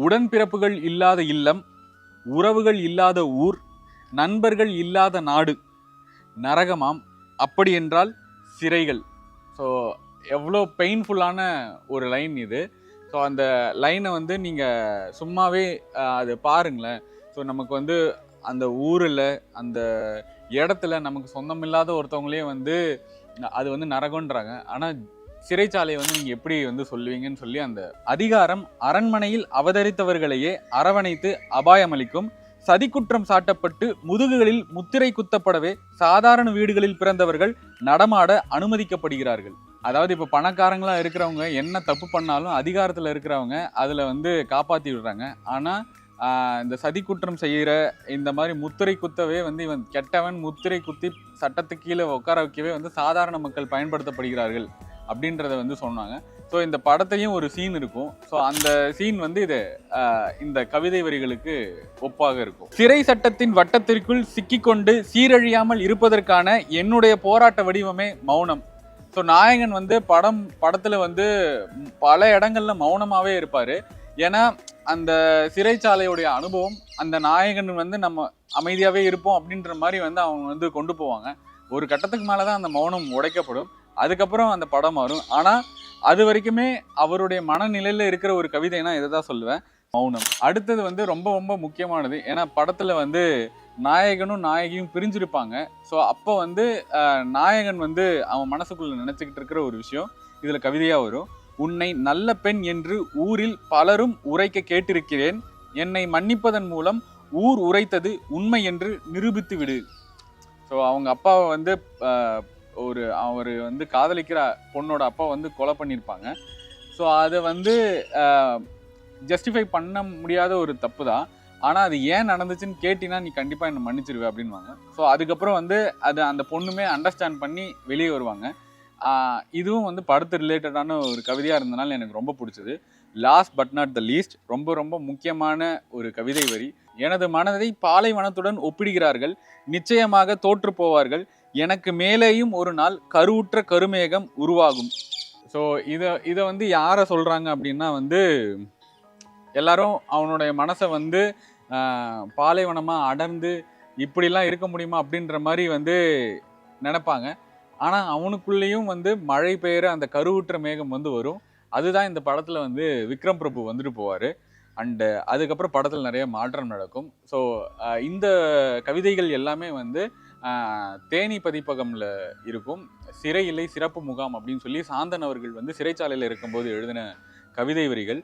உடன்பிறப்புகள் இல்லாத இல்லம், உறவுகள் இல்லாத ஊர், நண்பர்கள் இல்லாத நாடு நரகமாம், அப்படி என்றால் சிறைகள். ஸோ எவ்வளோ பெயின்ஃபுல்லான ஒரு லைன் இது. ஸோ அந்த லைனை வந்து நீங்கள் சும்மாவே அது பாருங்களேன். ஸோ நமக்கு வந்து அந்த ஊரில் அந்த இடத்துல நமக்கு சொந்தமில்லாத ஒருத்தவங்களே வந்து அது வந்து நரகன்றாங்க. ஆனால் சிறைச்சாலையை வந்து நீங்கள் எப்படி வந்து சொல்லுவீங்கன்னு சொல்லி அந்த அதிகாரம் அரண்மனையில் அவதரித்தவர்களையே அரவணைத்து அபாயமளிக்கும். சதிக்குற்றம் சாட்டப்பட்டு முதுகுகளில் முத்திரை குத்தப்படவே சாதாரண வீடுகளில் பிறந்தவர்கள் நடமாட அனுமதிக்கப்படுகிறார்கள். அதாவது இப்போ பணக்காரங்களா இருக்கிறவங்க என்ன தப்பு பண்ணாலும் அதிகாரத்தில் இருக்கிறவங்க அதில் வந்து காப்பாற்றி விடுறாங்க. ஆனால் இந்த சதி குற்றம் செய்கிற இந்த மாதிரி முத்திரை குத்தவே வந்து இவன் கெட்டவன் முத்திரை குத்தி சட்டத்துக்கு கீழே உட்கார வைக்கவே வந்து சாதாரண மக்கள் பயன்படுத்தப்படுகிறார்கள் அப்படின்றத வந்து சொன்னாங்க. ஸோ இந்த படத்தையும் ஒரு சீன் இருக்கும். ஸோ அந்த சீன் வந்து இது இந்த கவிதை வரிகளுக்கு ஒப்பாக இருக்கும். சிறை சட்டத்தின் வட்டத்திற்குள் சிக்கிக்கொண்டு சீரழியாமல் இருப்பதற்கான என்னுடைய போராட்ட வடிவமே மௌனம். ஸோ நாயகன் வந்து படத்துல வந்து பல இடங்கள்ல மௌனமாவே இருப்பாரு. ஏன்னா அந்த சிறைச்சாலையுடைய அனுபவம் அந்த நாயகன் வந்து நம்ம அமைதியாவே இருப்போம் அப்படின்ற மாதிரி வந்து அவங்க வந்து கொண்டு போவாங்க. ஒரு கட்டத்துக்கு மேலதான் அந்த மௌனம் உடைக்கப்படும். அதுக்கப்புறம் அந்த படம் வரும். ஆனா அது வரைக்குமே அவருடைய மனநிலையில இருக்கிற ஒரு கவிதைனா இதை தான் சொல்லுவேன், மௌனம். அடுத்தது வந்து ரொம்ப ரொம்ப முக்கியமானது. ஏன்னா படத்துல வந்து நாயகனும் நாயகியும் பிரிஞ்சிருப்பாங்க. ஸோ அப்போ வந்து நாயகன் வந்து அவன் மனசுக்குள்ள நினைச்சுக்கிட்டு இருக்கிற ஒரு விஷயம் இதுல கவிதையா வரும். உன்னை நல்ல பெண் என்று ஊரில் பலரும் உரைக்க கேட்டிருக்கிறேன். என்னை மன்னிப்பதன் மூலம் ஊர் உரைத்தது உண்மை என்று நிரூபித்து விடு. ஸோ அவங்க அப்பாவை வந்து அவர் வந்து காதலிக்கிற பொண்ணோட அப்பா வந்து கொலை பண்ணியிருப்பாங்க. ஸோ அதை வந்து ஜஸ்டிஃபை பண்ண முடியாத ஒரு தப்பு தான். ஆனால் அது ஏன் நடந்துச்சுன்னு கேட்டினா நீ கண்டிப்பாக என்னை மன்னிச்சிருவே அப்படின்வாங்க. ஸோ அதுக்கப்புறம் வந்து அது அந்த பொண்ணுமே அண்டர்ஸ்டாண்ட் பண்ணி வெளியே வருவாங்க. இதுவும் வந்து படத்து ரிலேட்டடான ஒரு கவிதையாக இருந்தனால எனக்கு ரொம்ப பிடிச்சது. Last but not the least ரொம்ப ரொம்ப முக்கியமான ஒரு கவிதை வரி. எனது மனதை பாலைவனத்துடன் ஒப்பிடுகிறார்கள், நிச்சயமாக தோற்று போவார்கள், எனக்கு மேலேயும் ஒரு நாள் கருவுற்ற கருமேகம் உருவாகும். ஸோ இதை வந்து யாரை சொல்கிறாங்க அப்படின்னா வந்து எல்லாரும் அவனுடைய மனசை வந்து பாலைவனமாக அடர்ந்து இப்படிலாம் இருக்க முடியுமா அப்படின்ற மாதிரி வந்து நினைப்பாங்க. ஆனால் அவனுக்குள்ளேயும் வந்து மழை பெய்கிற அந்த கருவுற்ற மேகம் வந்து வரும். அதுதான் இந்த படத்தில் வந்து விக்ரம் பிரபு வந்துட்டு போவார். அண்டு அதுக்கப்புறம் படத்தில் நிறைய மாற்றம் நடக்கும். ஸோ இந்த கவிதைகள் எல்லாமே வந்து தேனி பதிப்பகம்ல இருக்கும். சிறை இல்லை சிறப்பு முகாம் அப்படின்னு சொல்லி சாந்தன் அவர்கள் வந்து சிறைச்சாலையில் இருக்கும்போது எழுதின கவிதை வரிகள்.